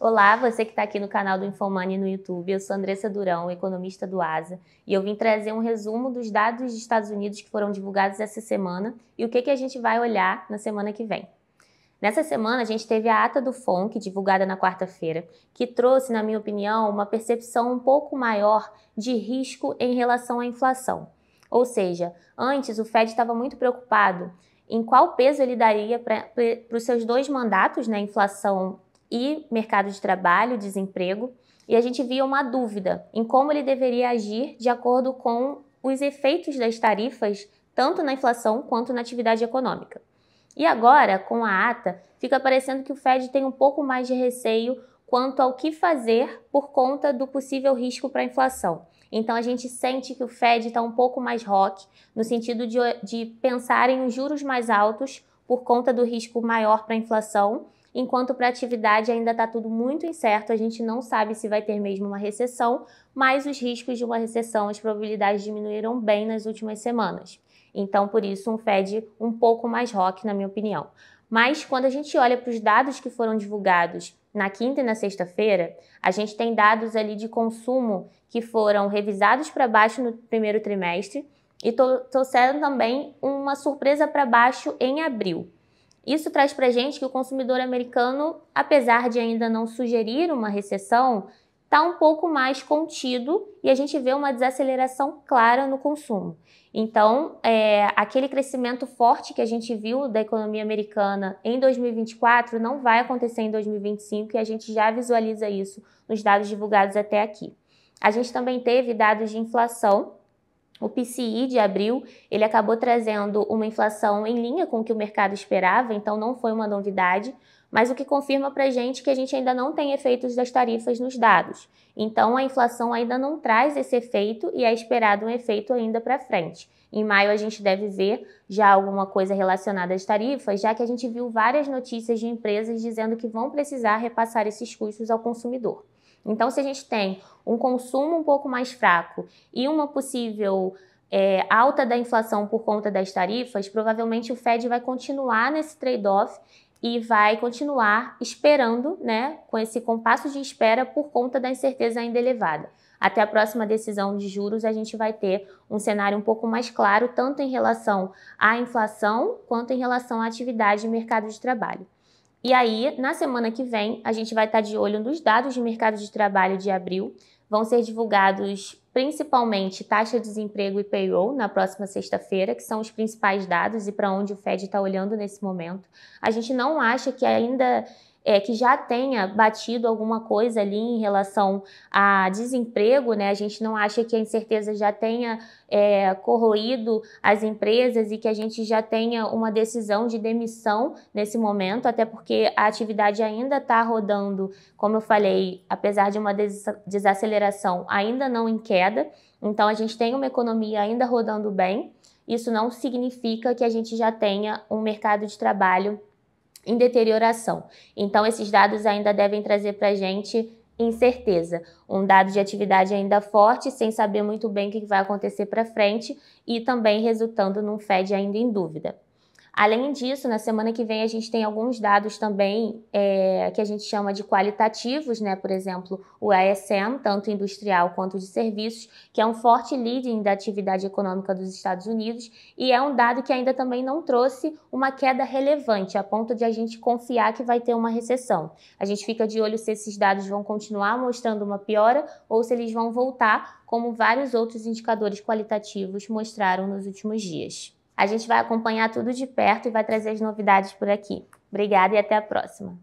Olá, você que está aqui no canal do Infomoney no YouTube. Eu sou Andressa Durão, economista do ASA, e eu vim trazer um resumo dos dados dos Estados Unidos que foram divulgados essa semana e o que a gente vai olhar na semana que vem. Nessa semana, a gente teve a ata do FONC, divulgada na quarta-feira, que trouxe, na minha opinião, uma percepção um pouco maior de risco em relação à inflação. Ou seja, antes o Fed estava muito preocupado em qual peso ele daria para os seus dois mandatos, né, inflação e mercado de trabalho, desemprego, e a gente via uma dúvida em como ele deveria agir de acordo com os efeitos das tarifas, tanto na inflação quanto na atividade econômica. E agora, com a ata, fica parecendo que o Fed tem um pouco mais de receio quanto ao que fazer por conta do possível risco para a inflação. Então, a gente sente que o Fed está um pouco mais rock, no sentido de pensar em juros mais altos por conta do risco maior para a inflação, enquanto para a atividade ainda está tudo muito incerto, a gente não sabe se vai ter mesmo uma recessão, mas os riscos de uma recessão, as probabilidades diminuíram bem nas últimas semanas. Então, por isso, um Fed um pouco mais rock, na minha opinião. Mas, quando a gente olha para os dados que foram divulgados na quinta e na sexta-feira, a gente tem dados ali de consumo que foram revisados para baixo no primeiro trimestre e trouxeram também uma surpresa para baixo em abril. Isso traz para a gente que o consumidor americano, apesar de ainda não sugerir uma recessão, está um pouco mais contido e a gente vê uma desaceleração clara no consumo. Então, aquele crescimento forte que a gente viu da economia americana em 2024 não vai acontecer em 2025 e a gente já visualiza isso nos dados divulgados até aqui. A gente também teve dados de inflação. O PCI de abril, ele acabou trazendo uma inflação em linha com o que o mercado esperava, então não foi uma novidade, mas o que confirma para a gente que a gente ainda não tem efeitos das tarifas nos dados. Então a inflação ainda não traz esse efeito e é esperado um efeito ainda para frente. Em maio a gente deve ver já alguma coisa relacionada às tarifas, já que a gente viu várias notícias de empresas dizendo que vão precisar repassar esses custos ao consumidor. Então, se a gente tem um consumo um pouco mais fraco e uma possível alta da inflação por conta das tarifas, provavelmente o Fed vai continuar nesse trade-off e vai continuar esperando, né, com esse compasso de espera por conta da incerteza ainda elevada. Até a próxima decisão de juros, a gente vai ter um cenário um pouco mais claro, tanto em relação à inflação quanto em relação à atividade e mercado de trabalho. E aí, na semana que vem, a gente vai estar de olho nos dados de mercado de trabalho de abril. Vão ser divulgados principalmente taxa de desemprego e payroll na próxima sexta-feira, que são os principais dados e para onde o Fed está olhando nesse momento. A gente não acha que ainda que já tenha batido alguma coisa ali em relação a desemprego, né? A gente não acha que a incerteza já tenha corroído as empresas e que a gente já tenha uma decisão de demissão nesse momento, até porque a atividade ainda está rodando, como eu falei, apesar de uma desaceleração, ainda não em queda. Então, a gente tem uma economia ainda rodando bem. Isso não significa que a gente já tenha um mercado de trabalho em deterioração. Então, esses dados ainda devem trazer para a gente incerteza, um dado de atividade ainda forte, sem saber muito bem o que vai acontecer para frente e também resultando num Fed ainda em dúvida. Além disso, na semana que vem a gente tem alguns dados também que a gente chama de qualitativos, né? Por exemplo, o ISM, tanto industrial quanto de serviços, que é um forte leading da atividade econômica dos Estados Unidos e é um dado que ainda também não trouxe uma queda relevante, a ponto de a gente confiar que vai ter uma recessão. A gente fica de olho se esses dados vão continuar mostrando uma piora ou se eles vão voltar, como vários outros indicadores qualitativos mostraram nos últimos dias. A gente vai acompanhar tudo de perto e vai trazer as novidades por aqui. Obrigada e até a próxima!